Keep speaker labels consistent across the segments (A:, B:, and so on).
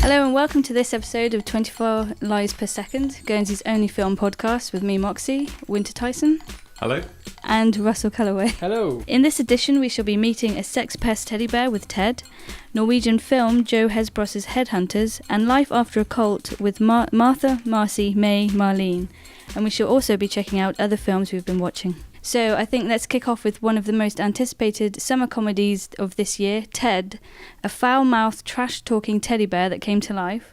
A: Hello and welcome to this episode of 24 Lies Per Second, Guernsey's only film podcast with me, Marcy, Winter Tyson.
B: Hello.
A: And Russell Calloway.
C: Hello.
A: In this edition, we shall be meeting a sex pest teddy bear with Ted, Norwegian film Joe Hesbros's Headhunters, and Life After a Cult with Martha, Marcy, May, Marlene. And we shall also be checking out other films we've been watching. So I think let's kick off with one of the most anticipated summer comedies of this year, Ted, a foul-mouthed, trash-talking teddy bear that came to life.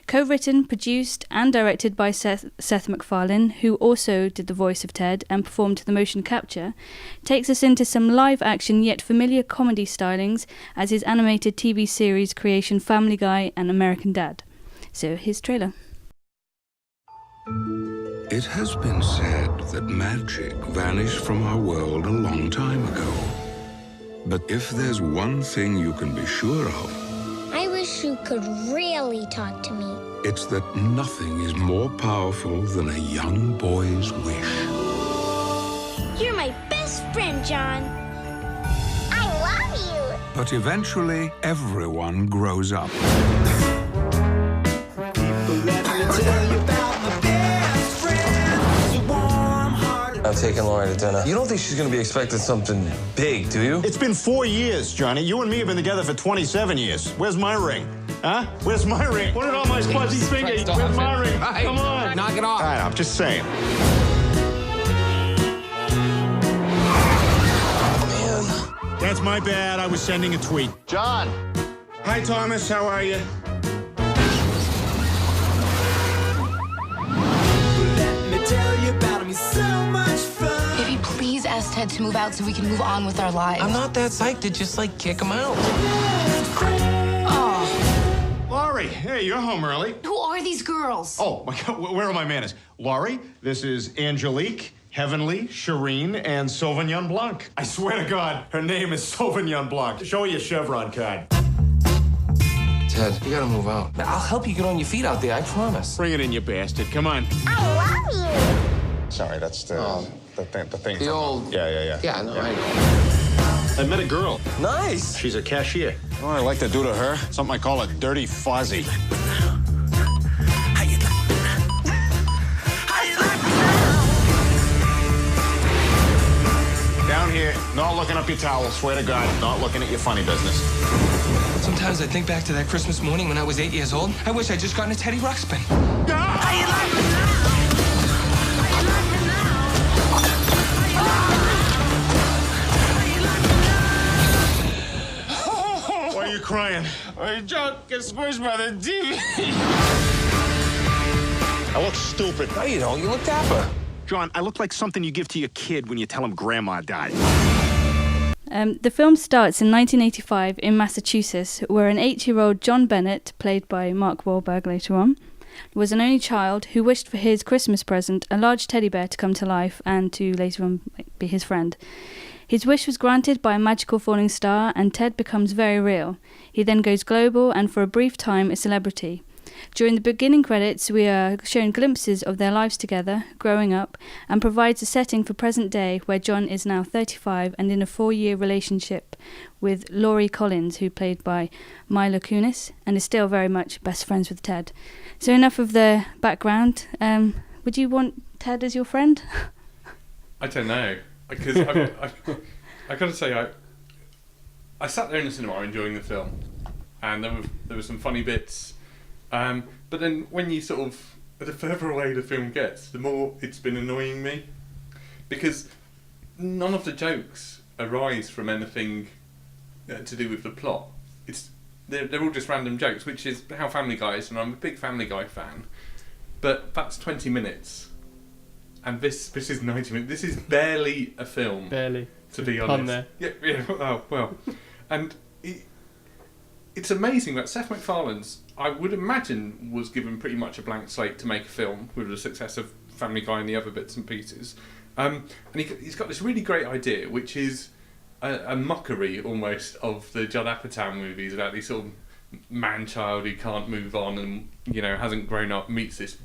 A: Co-written, produced and directed by Seth MacFarlane, who also did the voice of Ted and performed the motion capture, takes us into some live-action yet familiar comedy stylings as his animated TV series creation Family Guy and American Dad. So here's the trailer.
D: It has been said that magic vanished from our world a long time ago. But if there's one thing you can be sure of,
E: I wish you could really talk to me.
D: it's that nothing is more powerful than a young boy's wish.
E: You're my best friend, John. I love you.
D: But eventually, everyone grows up.
F: I'm taking Lauren to dinner. You don't think she's gonna be expecting something big, do you?
G: It's been 4 years, Johnny. You and me have been together for 27 years. Where's my ring? Huh? Where's my ring? Put it on my fuzzy finger. Where's my ring?
F: Hey,
G: come on.
F: knock it off.
G: All right, I'm just saying.
F: Man.
G: That's my bad. I was sending a tweet. John. Hi, Thomas. How are you?
H: Maybe please ask Ted to move out so we can move on with our lives.
F: I'm not that psyched to just, kick him out.
H: Oh,
G: Laurie, hey, you're home early.
H: who are these girls?
G: Oh, my God. Where are my manners? Laurie, this is Angelique, Heavenly, Shireen, and Sauvignon Blanc. I swear to God, her name is Sauvignon Blanc. Show her your Chevron card.
F: Ted, you gotta move out. I'll help you get on your feet out there, I promise.
G: Bring it in, you bastard. Come on.
E: I love you.
G: Sorry, that's the thing.
F: The old...
G: Yeah.
F: Yeah, I know.
G: I met a girl.
F: Nice.
G: She's a cashier. You know what I like to do to her? Something I call a dirty fuzzy. Down here, not looking up your towel, swear to God, not looking at your funny business.
F: Sometimes I think back to that Christmas morning when I was 8 years old. I wish I'd just gotten a Teddy Ruxpin.
G: Why are you crying?
F: My joke gets squished by the TV.
G: I look stupid.
F: No, you don't. You look dapper.
G: John, I look like something you give to your kid when you tell him grandma died.
A: The film starts in 1985 in Massachusetts, where an 8-year-old John Bennett, played by Mark Wahlberg later on, was an only child who wished for his Christmas present, a large teddy bear, to come to life and to later on be his friend. His wish was granted by a magical falling star, and Ted becomes very real. He then goes global and for a brief time a celebrity. During the beginning credits, we are shown glimpses of their lives together, growing up, and provides a setting for present day where John is now 35 and in a 4-year relationship with Laurie Collins, who played by Mila Kunis, and is still very much best friends with Ted. So enough of the background. Would you want Ted as your friend?
B: I don't know, because I got to say, I sat there in the cinema enjoying the film, and there were some funny bits. But then when you sort of, the further away the film gets, the more it's been annoying me. Because none of the jokes arise from anything to do with the plot. They're all just random jokes, which is how Family Guy is, and I'm a big Family Guy fan. But that's 20 minutes. And this is 90 minutes. This is barely a film.
C: Barely.
B: To be honest.
C: Pun there.
B: Yeah, oh, well. And it's amazing that Seth MacFarlane's, I would imagine, was given pretty much a blank slate to make a film with the success of Family Guy and the other bits and pieces. And he's got this really great idea, which is a mockery almost of the Judd Apatow movies about this sort of man-child who can't move on and hasn't grown up, meets this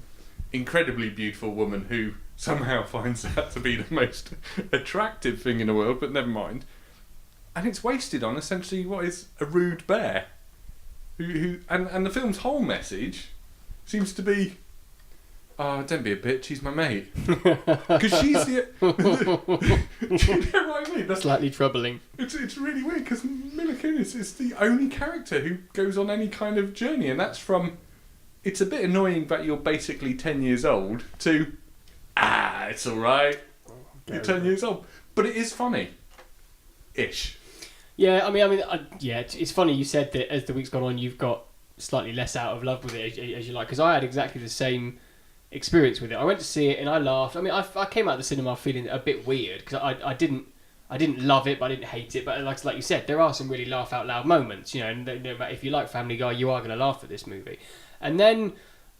B: incredibly beautiful woman who somehow finds that to be the most attractive thing in the world, but never mind. And it's wasted on essentially what is a rude bear. and the film's whole message seems to be, oh, don't be a bitch, she's my mate. Because she's the... Do you know what I mean? That's
C: slightly troubling.
B: It's really weird, because Mila Kunis is the only character who goes on any kind of journey, and that's from, it's a bit annoying that you're basically 10 years old, to, it's alright, you're 10 years old. But it is funny. Ish.
C: Yeah, I mean, it's funny you said that as the week's gone on, you've got slightly less out of love with it as you like, because I had exactly the same experience with it. I went to see it and I laughed. I mean, I came out of the cinema feeling a bit weird because I didn't love it, but I didn't hate it. But like you said, there are some really laugh out loud moments, you know. And if you like Family Guy, you are going to laugh at this movie. And then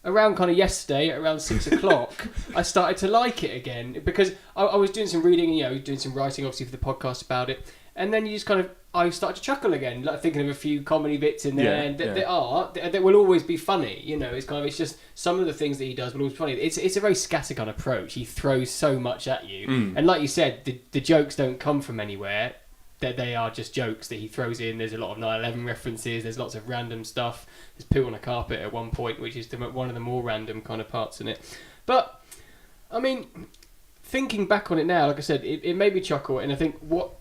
C: around kind of yesterday, around 6 o'clock, I started to like it again because I was doing some reading, you know, doing some writing, obviously for the podcast about it. And then you just kind of, I started to chuckle again, like thinking of a few comedy bits in there, and that will always be funny. You know, it's just some of the things that he does will always be funny. It's a very scattergun approach. He throws so much at you, and like you said, the jokes don't come from anywhere. That they are just jokes that he throws in. There's a lot of 9/11 references. There's lots of random stuff. There's poo on a carpet at one point, which is one of the more random kind of parts in it. But I mean, thinking back on it now, like I said, it made me chuckle, and I think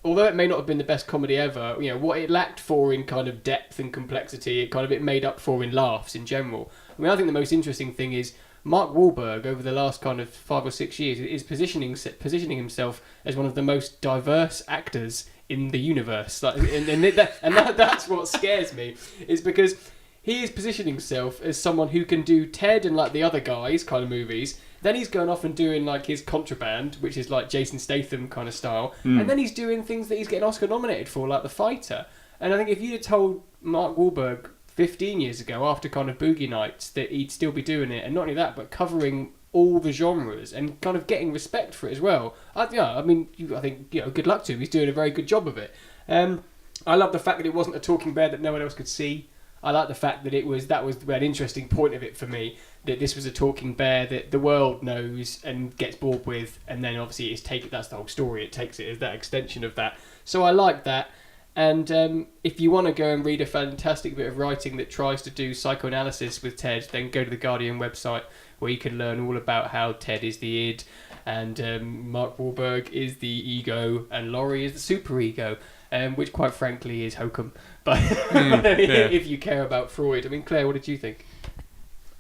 C: although it may not have been the best comedy ever, you know, what it lacked for in kind of depth and complexity, it made up for in laughs in general. I mean, I think the most interesting thing is Mark Wahlberg over the last kind of 5 or 6 years is positioning himself as one of the most diverse actors in the universe. Like, that's what scares me, is because he is positioning himself as someone who can do Ted and like the other guys kind of movies. Then he's going off and doing like his Contraband, which is like Jason Statham kind of style. And then he's doing things that he's getting Oscar nominated for, like The Fighter. And I think if you'd have told Mark Wahlberg 15 years ago, after kind of Boogie Nights, that he'd still be doing it, and not only that, but covering all the genres and kind of getting respect for it as well. I think good luck to him. He's doing a very good job of it. I love the fact that it wasn't a talking bear that no one else could see. I like the fact that that was an interesting point of it for me, that this was a talking bear that the world knows and gets bored with, and then obviously that's the whole story. It takes it as that extension of that. So I like that. And if you want to go and read a fantastic bit of writing that tries to do psychoanalysis with Ted, then go to the Guardian website, where you can learn all about how Ted is the id, and Mark Wahlberg is the ego, and Laurie is the superego, which quite frankly is hokum. But if you care about Freud. I mean, Claire, what did you think?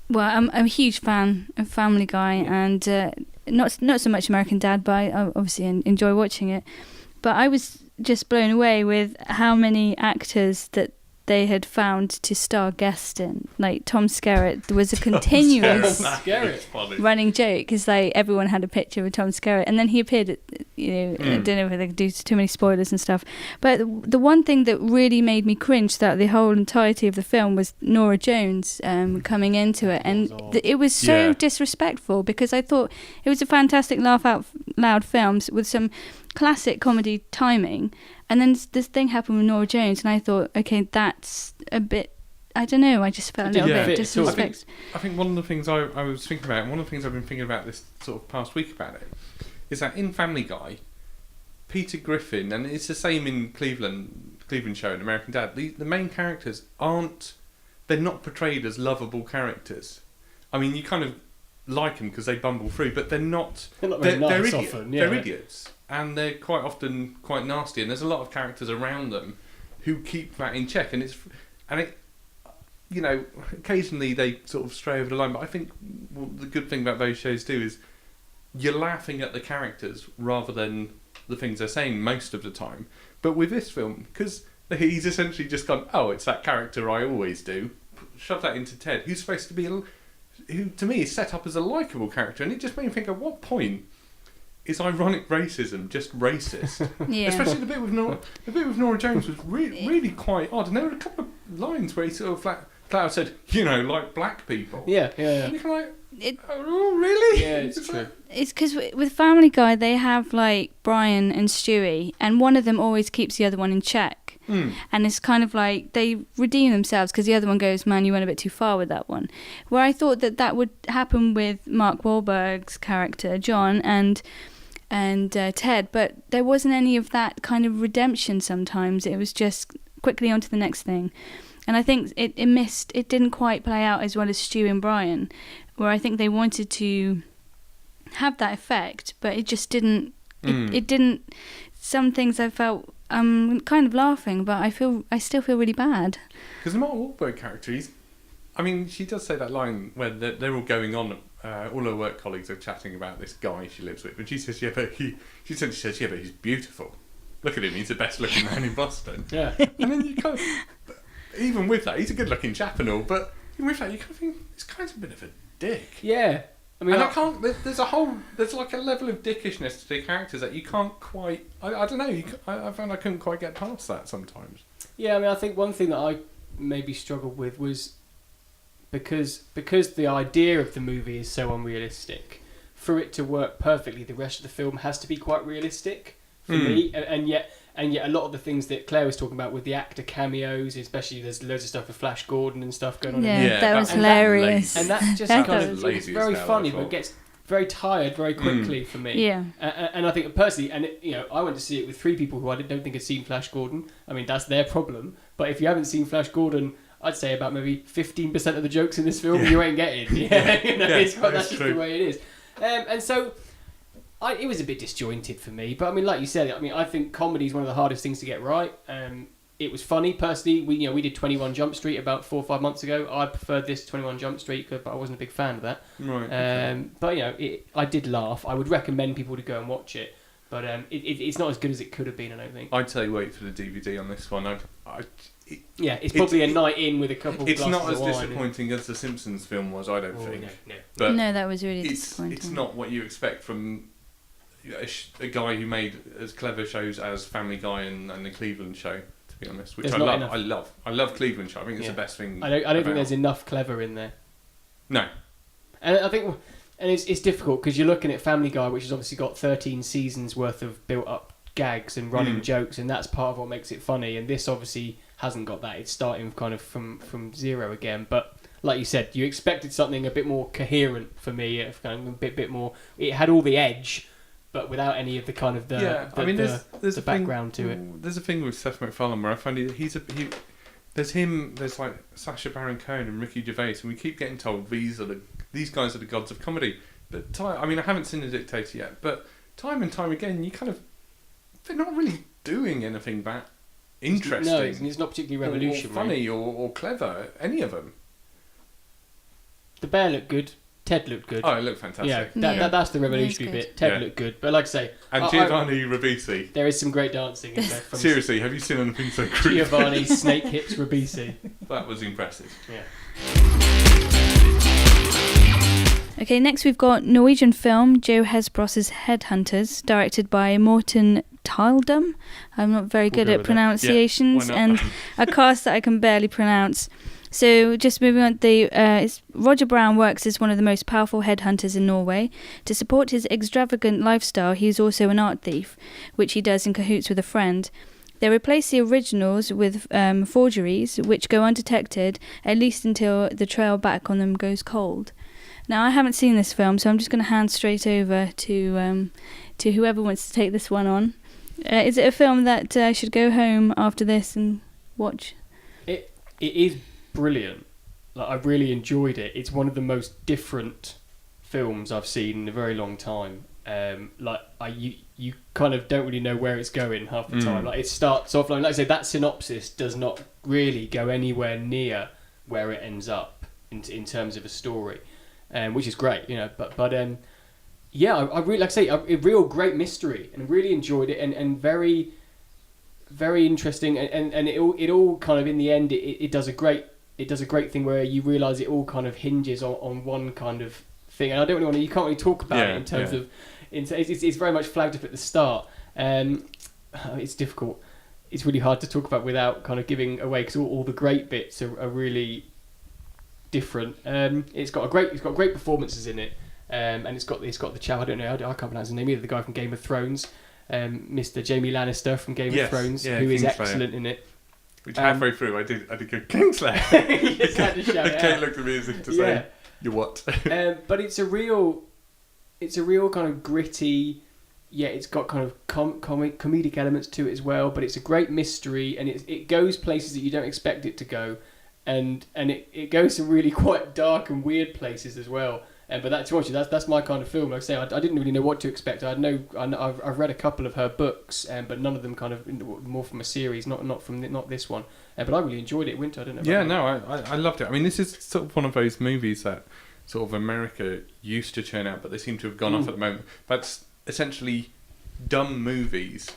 A: Well, I'm a huge fan of Family Guy, and not so much American Dad, but I obviously enjoy watching it. But I was just blown away with how many actors that they had found to star guest in. Like Tom Skerritt, there was a continuous running joke, because like everyone had a picture of Tom Skerritt, and then he appeared at, I don't know if they could do too many spoilers and stuff, but the one thing that really made me cringe throughout the whole entirety of the film was Norah Jones coming into it, and it was so disrespectful, because I thought it was a fantastic laugh out loud film with some classic comedy timing, and then this thing happened with Norah Jones, and I thought, okay, that's a bit, I don't know, I just felt a little bit disrespect.
B: I think one of the things I was thinking about, and one of the things I've been thinking about this sort of past week about it, is that in Family Guy, Peter Griffin, and it's the same in Cleveland Show and American Dad, the main characters they're not portrayed as lovable characters. I mean, you kind of like them because they bumble through, but they're not. They're idiots. Often, They're idiots, and they're quite often quite nasty. And there's a lot of characters around them who keep that in check. And it, you know, occasionally they sort of stray over the line. But I think the good thing about those shows too is you're laughing at the characters rather than the things they're saying most of the time. But with this film, because he's essentially just gone, oh, it's that character I always do. Shove that into Ted, who's supposed to be who to me is set up as a likeable character, and it just made me think, at what point is ironic racism just racist? Yeah. Especially the bit with Norah Jones was really quite odd, and there were a couple of lines where he sort of flat out said, you know, like black people.
C: Yeah.
B: And you're kind of like, oh really?
C: Yeah, it's true.
A: It's because with Family Guy they have like Brian and Stewie, and one of them always keeps the other one in check. And it's kind of like they redeem themselves, because the other one goes, man, you went a bit too far with that one. Where I thought that would happen with Mark Wahlberg's character John and Ted, but there wasn't any of that kind of redemption. Sometimes it was just quickly on to the next thing. And I think it didn't quite play out as well as Stu and Brian, where I think they wanted to have that effect, but it just didn't. It didn't. Some things I felt kind of laughing, but I still feel really bad.
B: Because the Mark Wahlberg character, she does say that line where they're all going on. All her work colleagues are chatting about this guy she lives with, and she says, but he's beautiful. Look at him, he's the best looking man in Boston.
C: Yeah.
B: And then you kind of, even with that, he's a good looking chap and all, but even with that, you kind of think, he's kind of a bit of a dick.
C: Yeah. I mean,
B: there's like a level of dickishness to the characters that you can't quite, I don't know, I found I couldn't quite get past that sometimes.
C: Yeah, I mean, I think one thing that I maybe struggled with was because the idea of the movie is so unrealistic, for it to work perfectly, the rest of the film has to be quite realistic for me, and yet a lot of the things that Claire was talking about with the actor cameos, especially there's loads of stuff with Flash Gordon and stuff going on.
A: Yeah, that was hilarious.
C: And that's just it's very funny, but it gets very tired very quickly for me.
A: Yeah.
C: And I think personally, I went to see it with 3 people who I don't think had seen Flash Gordon. I mean, that's their problem. But if you haven't seen Flash Gordon, I'd say about maybe 15% of the jokes in this film you ain't getting. That's just the way it is. And so it was a bit disjointed for me. But I mean, like you said, I think comedy is one of the hardest things to get right. It was funny. Personally, we did 21 Jump Street about 4 or 5 months ago. I preferred this to 21 Jump Street, but I wasn't a big fan of that.
B: Right.
C: But I did laugh. I would recommend people to go and watch it. But it's not as good as it could have been, I don't think.
B: I'd say wait for the DVD on this one.
C: It's probably a night in with a couple.
B: It's not as
C: wine,
B: disappointing as the Simpsons film was, I don't think.
C: No.
B: But
A: no, that was really disappointing.
B: It's not what you expect from a guy who made as clever shows as Family Guy and the Cleveland Show. To be honest, which I love. I love Cleveland Show. I think it's the best thing.
C: I don't think there's enough clever in there.
B: No.
C: And I think, and it's difficult because you're looking at Family Guy, which has obviously got 13 seasons worth of built up gags and running jokes, and that's part of what makes it funny. And this obviously hasn't got that. It's starting kind of from zero again. But like you said, you expected something a bit more coherent for me, kind of a bit more. It had all the edge, but without any of the kind of there's
B: a
C: background to it.
B: There's a thing with Seth MacFarlane where I find there's like Sacha Baron Cohen and Ricky Gervais, and we keep getting told these guys are the gods of comedy. But I haven't seen The Dictator yet, but time and time again, they're not really doing anything that interesting.
C: No, it's not particularly revolutionary,
B: or funny, or clever. Any of them.
C: The Bear looked good. Ted looked good.
B: Oh, it looked fantastic.
C: Yeah, that's the revolutionary bit. Ted looked good, but like I say,
B: and Giovanni Ribisi.
C: There is some great dancing in there.
B: Seriously, have you seen anything so creepy?
C: Giovanni Snake Hips Ribisi.
B: That was impressive.
C: Yeah.
A: Okay, next we've got Norwegian film Joe Hesbros's Headhunters, directed by Morten Tyldum. I'm not very good at pronunciations, and a cast that I can barely pronounce. So just moving on, Roger Brown works as one of the most powerful headhunters in Norway. To support his extravagant lifestyle, he is also an art thief, which he does in cahoots with a friend. They replace the originals with forgeries, which go undetected, at least until the trail back on them goes cold. Now, I haven't seen this film, so I'm just going to hand straight over to whoever wants to take this one on. Is it a film that I should go home after this and watch?
C: It is brilliant. Like, I really enjoyed it. It's one of the most different films I've seen in a very long time. You kind of don't really know where it's going half the time. Like, it starts off like I say, that synopsis does not really go anywhere near where it ends up in terms of a story. Which is great, But I really, like I say, a real great mystery, and really enjoyed it, and very, very interesting, and it all kind of in the end it does a great thing where you realise it all kind of hinges on one kind of thing, and I don't really want to. You can't really talk about it in terms of, it's very much flagged up at the start. It's difficult. It's really hard to talk about without kind of giving away, because all the great bits are really different. It's got great performances in it, and it's got the chap, I don't know, I can't pronounce his name either, the guy from Game of Thrones, Mr. Jamie Lannister from Game of Thrones, who is excellent in it.
B: Which halfway through I did go Kingslayer.
C: Yes, I had to shout it
B: Kate looked at me as if to say, "You what?"
C: But it's a real kind of gritty. Yeah, it's got kind of comedic elements to it as well, but it's a great mystery, and it goes places that you don't expect it to go. and it goes some really quite dark and weird places as well. But that's my kind of film. Like I say, I didn't really know what to expect. I've read a couple of her books, but none of them kind of more from a series, not this one. But I really enjoyed it. Winter, I don't know.
B: Yeah, no, I loved it. I mean, this is sort of one of those movies that sort of America used to churn out, but they seem to have gone off at the moment. That's essentially dumb movies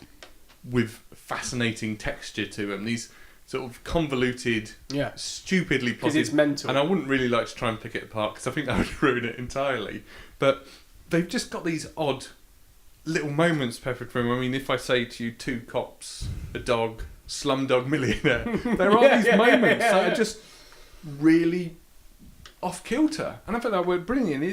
B: with fascinating texture to them. These sort of convoluted, stupidly plotted.
C: Because it's mental.
B: And I wouldn't really like to try and pick it apart because I think that would ruin it entirely. But they've just got these odd little moments peppered through. I mean, if I say to you, 2 cops, a dog, Slumdog Millionaire, there are these moments that are just really off kilter. And I thought that were brilliant.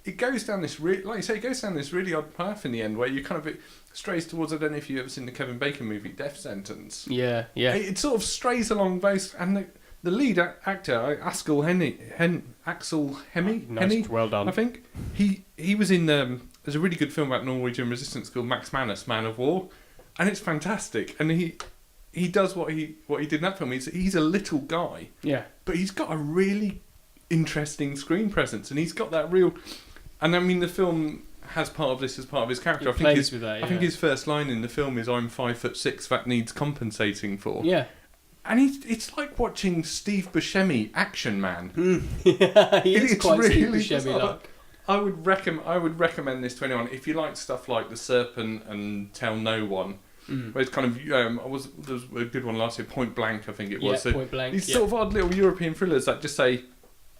B: It goes down this, like you say, it goes down this really odd path in the end where you kind of... It strays towards, I don't know if you've ever seen the Kevin Bacon movie, Death Sentence.
C: Yeah.
B: It sort of strays along those... And the lead actor, Axel Hemme...
C: Nice, well done.
B: I think. He was in... there's a really good film about Norwegian resistance called Max Manus, Man of War. And it's fantastic. And he does what he did in that film. He's a little guy.
C: Yeah.
B: But he's got a really interesting screen presence. And he's got that real... And I mean, the film has part of this as part of his character. I think his first line in the film is, "I'm 5'6", that needs compensating for."
C: Yeah.
B: And it's like watching Steve Buscemi, Action Man.
C: He is quite
B: really
C: Steve Buscemi-like.
B: I would recommend this to anyone if you like stuff like The Serpent and Tell No One. Where it's kind of there was a good one last year, Point Blank, I think it was.
C: Yeah, Point Blank.
B: These sort of odd little European thrillers that just say,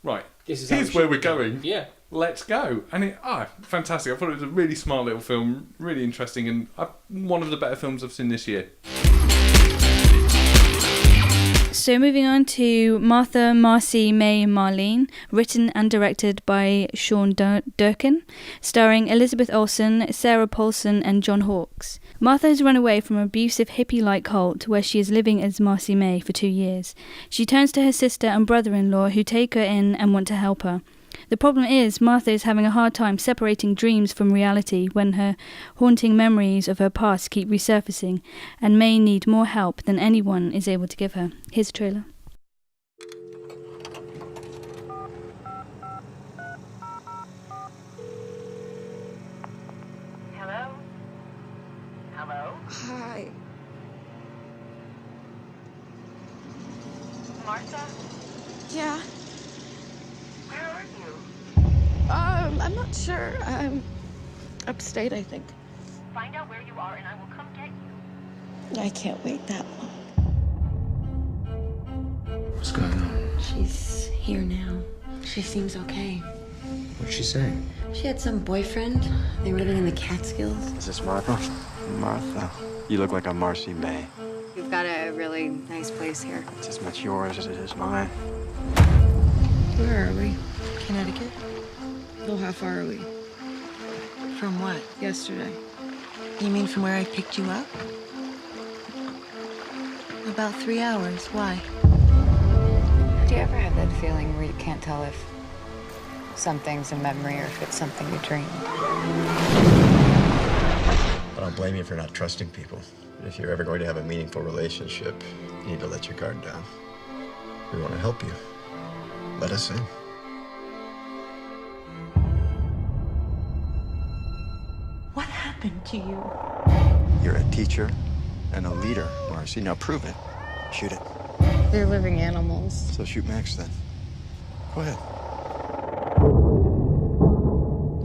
B: right, here's where we're going.
C: Yeah.
B: Let's go. And fantastic. I thought it was a really smart little film, really interesting, and one of the better films I've seen this year.
A: So moving on to Martha, Marcy, May, Marlene, written and directed by Sean Durkin, starring Elizabeth Olsen, Sarah Paulson and John Hawkes. Martha has run away from an abusive hippie-like cult where she is living as Marcy May for 2 years. She turns to her sister and brother-in-law who take her in and want to help her. The problem is, Martha is having a hard time separating dreams from reality when her haunting memories of her past keep resurfacing and may need more help than anyone is able to give her. Here's a trailer.
I: Hello? Hello?
J: Hi.
I: Martha?
J: Yeah.
I: Where are you?
J: I'm not sure. I'm upstate, I think.
I: Find out where you are and I will come get you.
J: I can't wait that long.
F: What's going on?
K: She's here now. She seems okay.
F: What'd she say?
K: She had some boyfriend. They were living in the Catskills.
L: Is this Martha? Martha. You look like a Marcy May.
K: You've got a really nice place here.
L: It's as much yours as it is mine.
K: Where are we? Connecticut?
J: Well, how far are we?
K: From what?
J: Yesterday.
K: You mean from where I picked you up? About 3 hours. Why?
M: Do you ever have that feeling where you can't tell if something's a memory or if it's something you dreamed?
L: I don't blame you for not trusting people. But if you're ever going to have a meaningful relationship, you need to let your guard down. We want to help you. Let us in.
K: What happened to you?
L: You're a teacher and a leader, Marcy. Now prove it. Shoot it.
J: They're living animals.
L: So shoot Max then. Go ahead.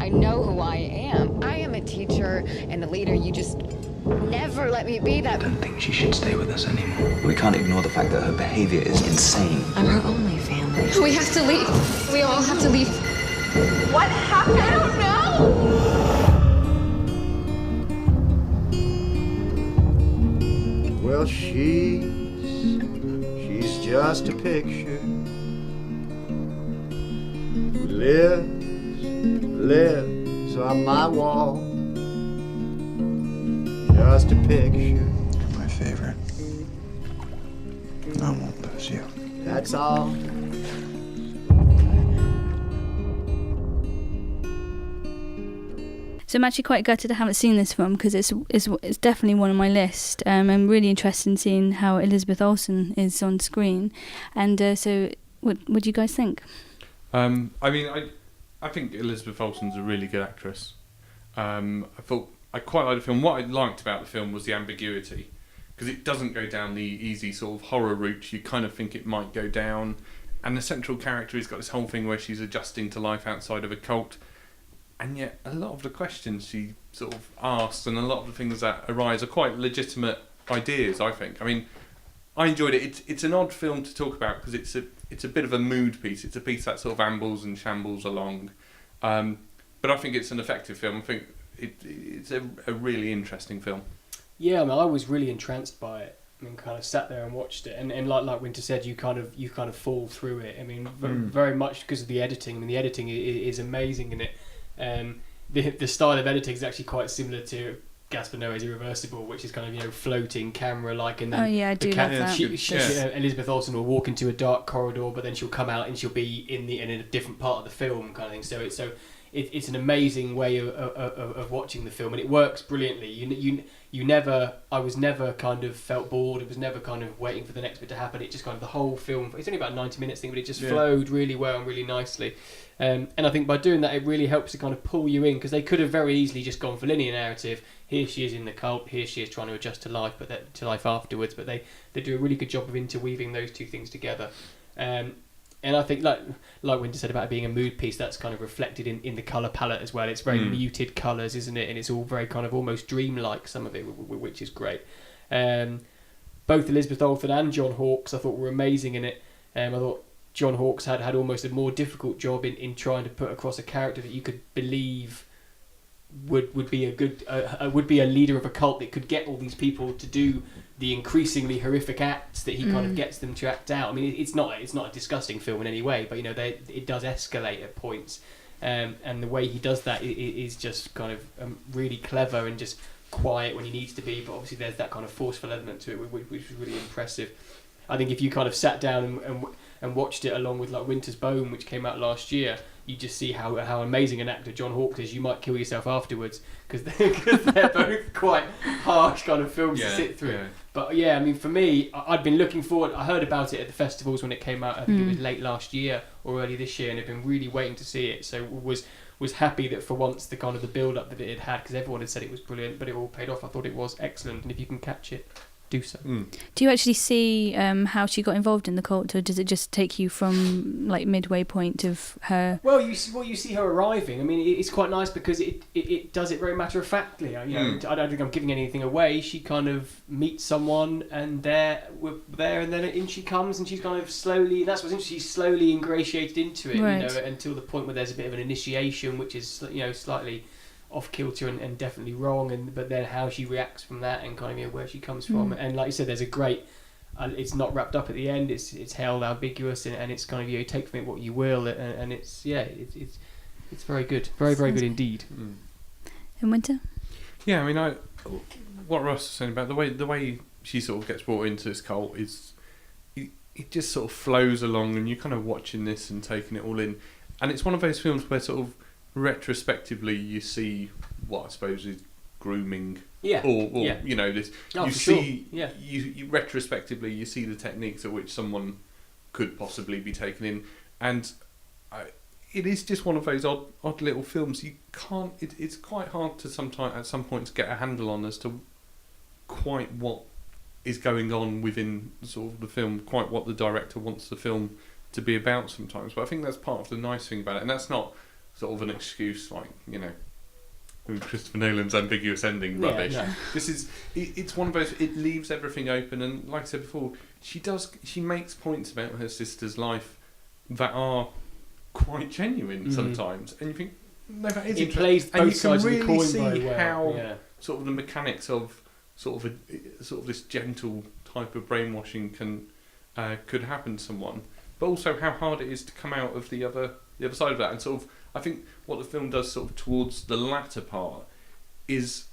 M: I know who I am. I am a teacher and a leader. You just never let me be that.
F: I don't think she should stay with us anymore. We can't ignore the fact that her behavior is insane.
K: I'm her only family.
J: We have to leave. We all have to leave.
I: What happened? I don't know!
N: Well, she's just a picture who lives on my wall. Just a picture.
L: You're my favorite. I won't lose you.
N: That's all.
A: So I'm actually quite gutted I haven't seen this film because it's definitely one on my list. I'm really interested in seeing how Elizabeth Olsen is on screen, and so what do you guys think?
B: I mean, I think Elizabeth Olsen's a really good actress. I thought I quite liked the film. What I liked about the film was the ambiguity, because it doesn't go down the easy sort of horror route you kind of think it might go down. And the central character has got this whole thing where she's adjusting to life outside of a cult, and yet a lot of the questions she sort of asks and a lot of the things that arise are quite legitimate ideas, I think. I mean, I enjoyed it. It's an odd film to talk about because it's a bit of a mood piece. It's a piece that sort of ambles and shambles along, but I think it's an effective film. I think it's a really interesting film.
C: Yeah, I mean, I was really entranced by it. I mean, kind of sat there and watched it, and like Winter said, you kind of fall through it. I mean, very much because of the editing. I mean, the editing is amazing in it. The style of editing is actually quite similar to Gaspar Noé's Irreversible, which is kind of camera like, and then
A: I do love that.
C: Elizabeth Olsen will walk into a dark corridor, but then she'll come out and she'll be in a different part of the film, kind of thing. So it's an amazing way of watching the film, and it works brilliantly. I was never kind of felt bored. It was never kind of waiting for the next bit to happen. It just kind of the whole film. It's only about 90 minutes thing, but it just flowed really well and really nicely. And I think by doing that, it really helps to kind of pull you in, because they could have very easily just gone for linear narrative. Here she is in the cult. Here she is trying to adjust to life, to life afterwards. But they do a really good job of interweaving those two things together. And I think, like Winter said about it being a mood piece, that's kind of reflected in the colour palette as well. It's very muted colours, isn't it? And it's all very kind of almost dreamlike, some of it, which is great. Both Elizabeth Olsen and John Hawkes, I thought, were amazing in it. I thought John Hawkes had almost a more difficult job in trying to put across a character that you could believe would be would be a leader of a cult that could get all these people to do the increasingly horrific acts that he kind of gets them to act out. I mean, it's not a disgusting film in any way, but it does escalate at points, and the way he does that is just kind of really clever and just quiet when he needs to be. But obviously, there's that kind of forceful element to it, which was really impressive. I think if you kind of sat down and watched it along with like Winter's Bone, which came out last year, you just see how amazing an actor John Hawkes is. You might kill yourself afterwards because they're both quite harsh kind of films to sit through. Yeah. But yeah, I mean, for me, I'd been looking forward. I heard about it at the festivals when it came out. I think it was late last year or early this year, and I've been really waiting to see it. So was happy that for once the kind of the build up that it had, because everyone had said it was brilliant, but it all paid off. I thought it was excellent, and if you can catch it, do so.
A: Do you actually see how she got involved in the cult, or does it just take you from like midway point of her?
C: Well, you see her arriving. I mean, it's quite nice because it does it very matter of factly. I don't think I'm giving anything away. She kind of meets someone, and we're there, and then in she comes, and she's kind of slowly. That's what's interesting. She's slowly ingratiated into it,
A: right.
C: Until the point where there's a bit of an initiation, which is slightly off kilter and definitely wrong, but then how she reacts from that and kind of where she comes from, and like you said, there's a great. It's not wrapped up at the end. It's held ambiguous, and it's kind of you take from it what you will, and it's very good, very good indeed.
A: In Winter.
B: Yeah, I mean, what Ross was saying about the way she sort of gets brought into this cult is it just sort of flows along, and you're kind of watching this and taking it all in, and it's one of those films where sort of retrospectively you see what I suppose is grooming, or this. You see, you retrospectively you see the techniques at which someone could possibly be taken in, and it is just one of those odd little films. You can't. It's quite hard to at some point to get a handle on as to quite what is going on within sort of the film, quite what the director wants the film to be about sometimes. But I think that's part of the nice thing about it, and that's not sort of an excuse like Christopher Nolan's ambiguous ending rubbish.
C: No.
B: It's one of those. It leaves everything open, and like I said before, she makes points about her sister's life that are quite genuine sometimes, and you think no, that is
C: it
B: interesting.
C: Plays both
B: and you
C: sides
B: can
C: of the
B: really
C: coin
B: see
C: very well.
B: how sort of the mechanics of sort of this gentle type of brainwashing could happen to someone, but also how hard it is to come out of the other side of that, and sort of. I think what the film does sort of towards the latter part is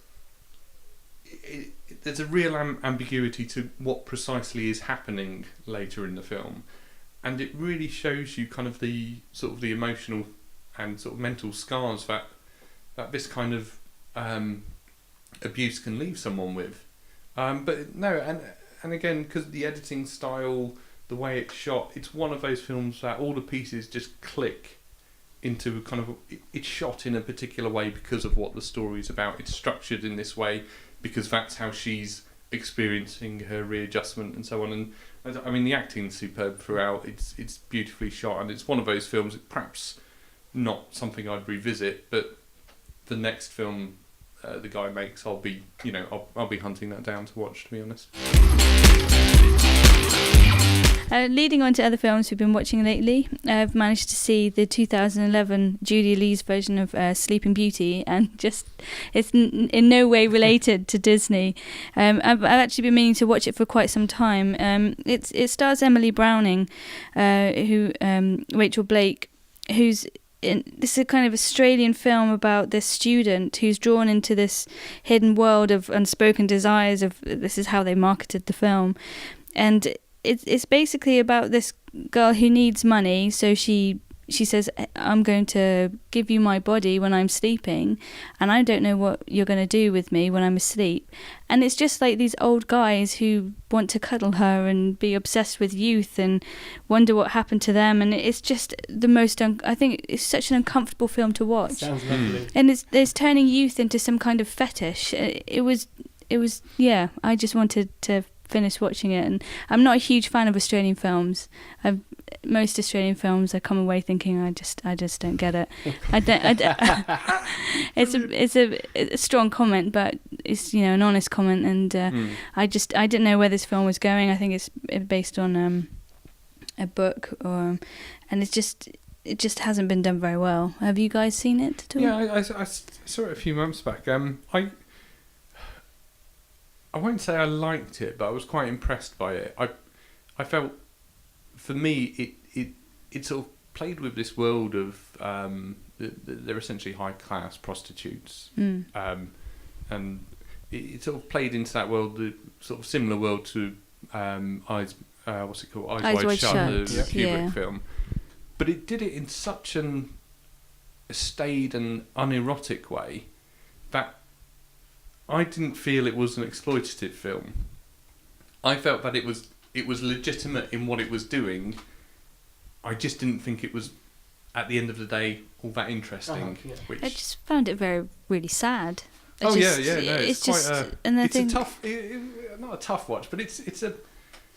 B: there's a real ambiguity to what precisely is happening later in the film, and it really shows you kind of the sort of the emotional and sort of mental scars that this kind of abuse can leave someone with. But no, and again, because the editing style, the way it's shot, it's one of those films that all the pieces just click into kind of, it's shot in a particular way because of what the story is about. It's structured in this way because that's how she's experiencing her readjustment and so on. And I mean, the acting's superb throughout. It's beautifully shot, and it's one of those films, perhaps not something I'd revisit, but the next film the guy makes, I'll be hunting that down to watch, to be honest.
A: Leading on to other films we've been watching lately, I've managed to see the 2011 Judy Lee's version of Sleeping Beauty, and just it's in no way related to Disney. I've actually been meaning to watch it for quite some time. It stars Emily Browning, who Rachel Blake, who's this is a kind of Australian film about this student who's drawn into this hidden world of unspoken desires. This is how they marketed the film, and it's basically about this girl who needs money, so she says, I'm going to give you my body when I'm sleeping, and I don't know what you're going to do with me when I'm asleep. And it's just like these old guys who want to cuddle her and be obsessed with youth and wonder what happened to them. And it's just the most, I think it's such an uncomfortable film to watch.
C: Sounds lovely.
A: And it's turning youth into some kind of fetish. It was, yeah, I just wanted to finish watching it. And I'm not a huge fan of Australian films. Most Australian films, I come away thinking I just don't get it. I don't it's a strong comment, but it's an honest comment, and I didn't know where this film was going. I think it's based on a book, and it just hasn't been done very well. Have you guys seen it at all?
B: Yeah, I saw it a few months back. I won't say I liked it, but I was quite impressed by it. I felt, for me, it sort of played with this world of they're essentially high class prostitutes, and it sort of played into that world, the sort of similar world to Eyes Wide Shut, the Kubrick film, but it did it in such an staid and unerotic way that I didn't feel it was an exploitative film. I felt that it was legitimate in what it was doing. I just didn't think it was, at the end of the day, all that interesting. Which
A: I just found it really sad.
B: It's
A: just
B: quite it's a tough, not a tough watch, but it's a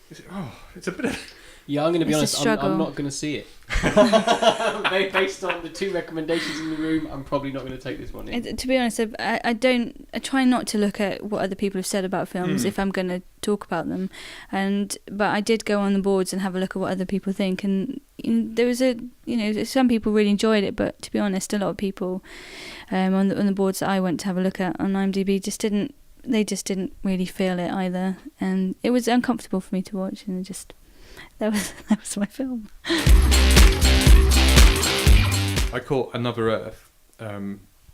B: bit of.
C: Yeah, I'm going to be honest. I'm not going to see it. Based on the two recommendations in the room, I'm probably not going to take this one in.
A: To be honest, I try not to look at what other people have said about films if I'm going to talk about them, but I did go on the boards and have a look at what other people think, and there was some people really enjoyed it, but to be honest, a lot of people on the boards that I went to have a look at on IMDb just didn't really feel it either, and it was uncomfortable for me to watch, and that was my film.
B: I caught Another Earth,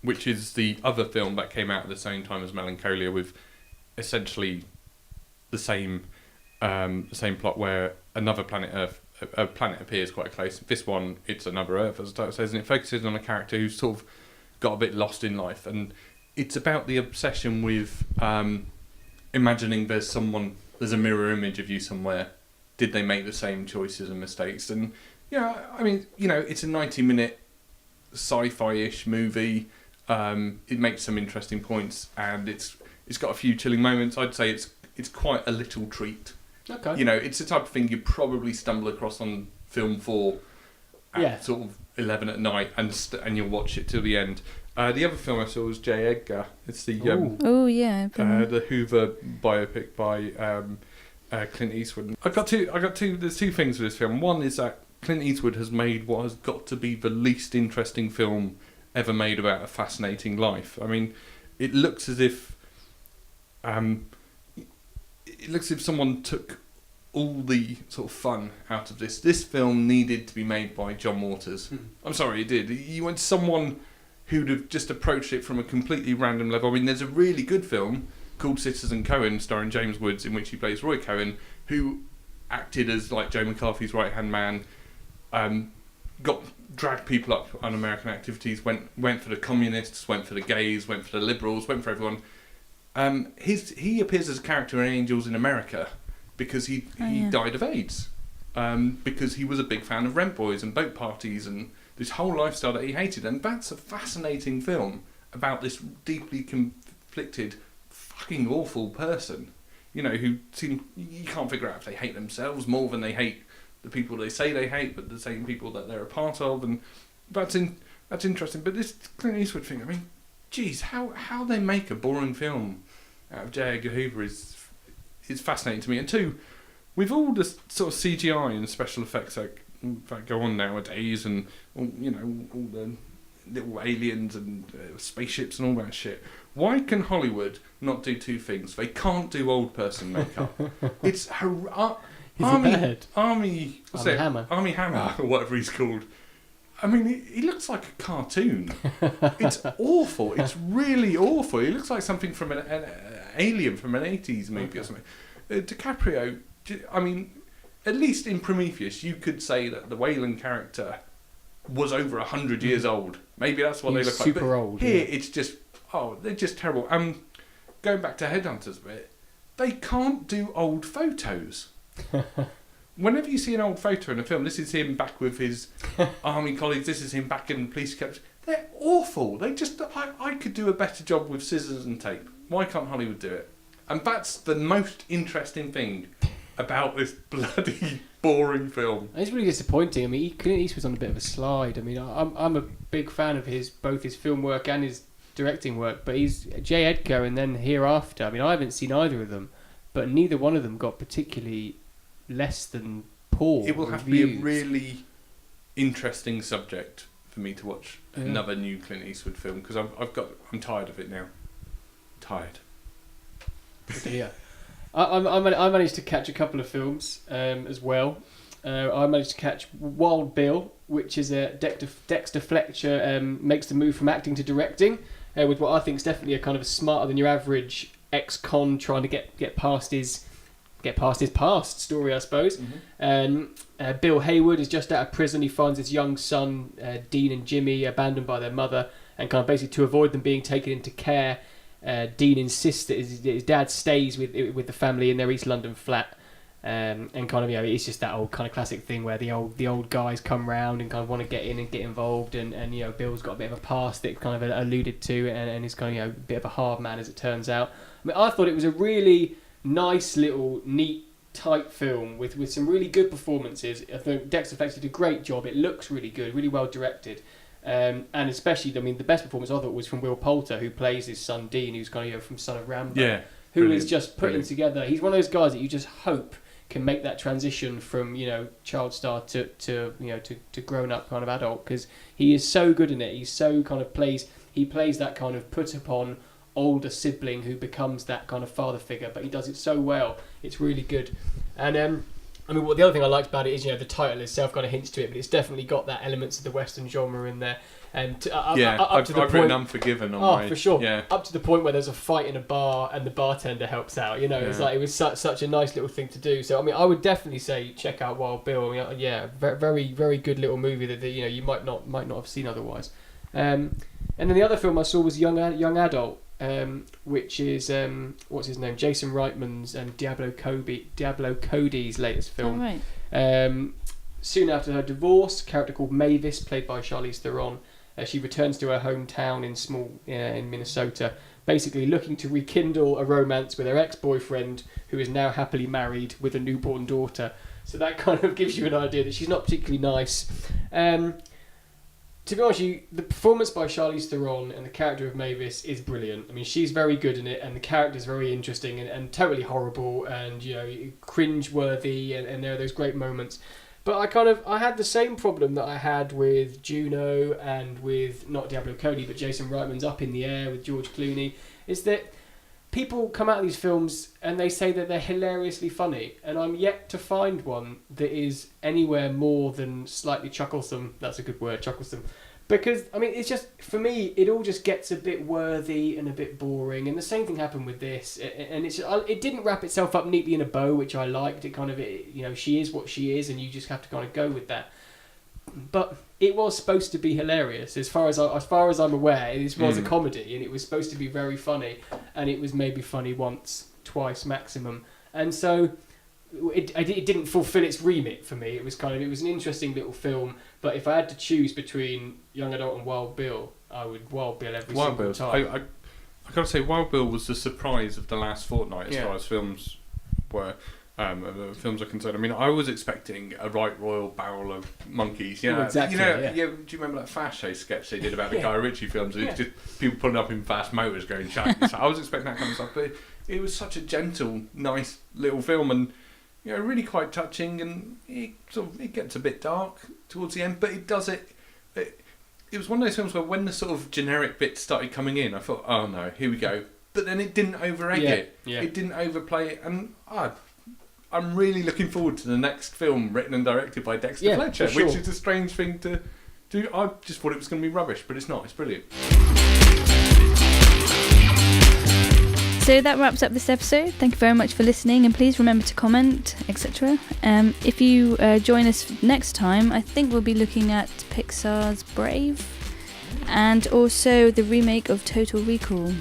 B: which is the other film that came out at the same time as Melancholia, with essentially the same plot, where another planet Earth, a planet appears quite close. This one, it's Another Earth, as the title says, and it focuses on a character who's sort of got a bit lost in life, and it's about the obsession with imagining there's a mirror image of you somewhere. Did they make the same choices and mistakes? And I mean, it's a 90-minute sci-fi-ish movie. It makes some interesting points, and it's got a few chilling moments. I'd say it's quite a little treat.
C: Okay.
B: It's the type of thing you probably stumble across on Film 4 at sort of 11 at night, and you'll watch it till the end. The other film I saw was J. Edgar. It's the the Hoover biopic by Clint Eastwood. I got two. There's two things with this film. One is that Clint Eastwood has made what has got to be the least interesting film ever made about a fascinating life. I mean, it looks as if someone took all the sort of fun out of this. This film needed to be made by John Waters. I'm sorry, it did. You went someone who'd have just approached it from a completely random level. I mean, there's a really good film called Citizen Cohen, starring James Woods, in which he plays Roy Cohen, who acted as like Joe McCarthy's right-hand man, got dragged people up on American activities, went for the communists, went for the gays, went for the liberals, went for everyone. He appears as a character in Angels in America because he died of AIDS. Because he was a big fan of rent boys and boat parties and this whole lifestyle that he hated. And that's a fascinating film about this deeply conflicted, fucking awful person, you know, who you can't figure out if they hate themselves more than they hate the people they say they hate, but the same people that they're a part of. And that's interesting. But this Clint Eastwood thing, I mean, geez, how they make a boring film out of J. Edgar Hoover is fascinating to me. And two, with all the sort of CGI and special effects that go on nowadays, and all the little aliens and spaceships and all that shit, why can Hollywood not do two things? They can't do old person makeup. It's Army Hammer, or whatever he's called. I mean, he looks like a cartoon. It's awful. It's really awful. He looks like something from an alien from an 80s movie or something. DiCaprio, I mean, at least in Prometheus, you could say that the Wayland character was over 100 years old. Maybe that's what they look like.
C: Super old.
B: Here, it's just, they're just terrible. Going back to Headhunters a bit, they can't do old photos. Whenever you see an old photo in a film, this is him back with his army colleagues, this is him back in police capture. They're awful. They just, I could do a better job with scissors and tape. Why can't Hollywood do it? And that's the most interesting thing about this bloody boring film.
C: It's really disappointing. I mean, Clint Eastwood's on a bit of a slide. I mean, I'm a big fan of both his film work and his directing work, but he's J. Edgar and then Hereafter. I mean, I haven't seen either of them, but neither one of them got particularly less than poor
B: It will have
C: reviews.
B: to be a really interesting subject for me to watch another new Clint Eastwood film, because I'm tired of it now. Tired.
C: Yeah. I managed to catch a couple of films as well. I managed to catch Wild Bill, which is Dexter Fletcher makes the move from acting to directing, with what I think is definitely a kind of a smarter than your average ex-con trying to get past his past story, I suppose. Mm-hmm. Bill Hayward is just out of prison. He finds his young son, Dean and Jimmy, abandoned by their mother, and kind of basically to avoid them being taken into care, Dean insists that his dad stays with the family in their East London flat, and kind of, it's just that old kind of classic thing where the old guys come round and kind of want to get in and get involved, and Bill's got a bit of a past that kind of alluded to, and is kind of a bit of a hard man, as it turns out. I mean, I thought it was a really nice little neat tight film with some really good performances. I think Dexter Fletcher did a great job. It looks really good, really well directed. And especially, I mean, the best performance I thought was from Will Poulter, who plays his son Dean, who's kind of from Son of Rambo, who is just putting together. He's one of those guys that you just hope can make that transition from child star to grown up kind of adult, because he is so good in it. He's so kind of plays that kind of put upon older sibling who becomes that kind of father figure, but he does it so well. It's really good. And I mean, the other thing I liked about it is, the title itself kind of hints to it, but it's definitely got that elements of the Western genre in there. And
B: I've written Unforgiven on my...
C: for sure.
B: Yeah.
C: Up to the point where there's a fight in a bar and the bartender helps out. It's like it was such a nice little thing to do. So I mean, I would definitely say check out Wild Bill. I mean, very very good little movie that you might not have seen otherwise. And then the other film I saw was Young Adult. Which is what's his name, Jason Reitman's and Diablo Cody's latest film.
A: Oh, right.
C: Soon after her divorce, a character called Mavis, played by Charlize Theron, she returns to her hometown in Minnesota, basically looking to rekindle a romance with her ex-boyfriend, who is now happily married with a newborn daughter. So that kind of gives you an idea that she's not particularly nice. To be honest with you, the performance by Charlize Theron and the character of Mavis is brilliant. I mean, she's very good in it, and the character is very interesting and totally horrible and cringe-worthy, and there are those great moments. But I had the same problem that I had with Juno and with not Diablo Cody, but Jason Reitman's Up in the Air with George Clooney, is that people come out of these films and they say that they're hilariously funny, and I'm yet to find one that is anywhere more than slightly chucklesome. That's a good word, chucklesome. Because, I mean, it's just, for me, it all just gets a bit worthy and a bit boring, and the same thing happened with this, and it didn't wrap itself up neatly in a bow, which I liked. It kind of, she is what she is, and you just have to kind of go with that. but it was supposed to be hilarious. As far as I'm aware, this was a comedy, and it was supposed to be very funny, and it was maybe funny once, twice maximum, and so it didn't fulfil its remit for me. It was an interesting little film, but if I had to choose between Young Adult and Wild Bill, I would Wild Bill every single time.
B: I gotta say, Wild Bill was the surprise of the last fortnight as far as films were. Films are concerned. I mean, I was expecting a right royal barrel of monkeys. Yeah,
C: exactly.
B: Do you remember that Fast Chase sketch they did about the Guy Ritchie films? It's just people pulling up in fast motors going shite. So I was expecting that kind of stuff, but it was such a gentle, nice little film, and really quite touching. And it gets a bit dark towards the end, but it does it. It was one of those films where when the sort of generic bits started coming in, I thought, oh no, here we go. But then it didn't over-egg it. Yeah. It didn't overplay it, and I'm really looking forward to the next film written and directed by Dexter Fletcher, which is a strange thing to do. I just thought it was going to be rubbish, but it's not. It's brilliant.
A: So that wraps up this episode. Thank you very much for listening, and please remember to comment, etc. If you join us next time, I think we'll be looking at Pixar's Brave and also the remake of Total Recall.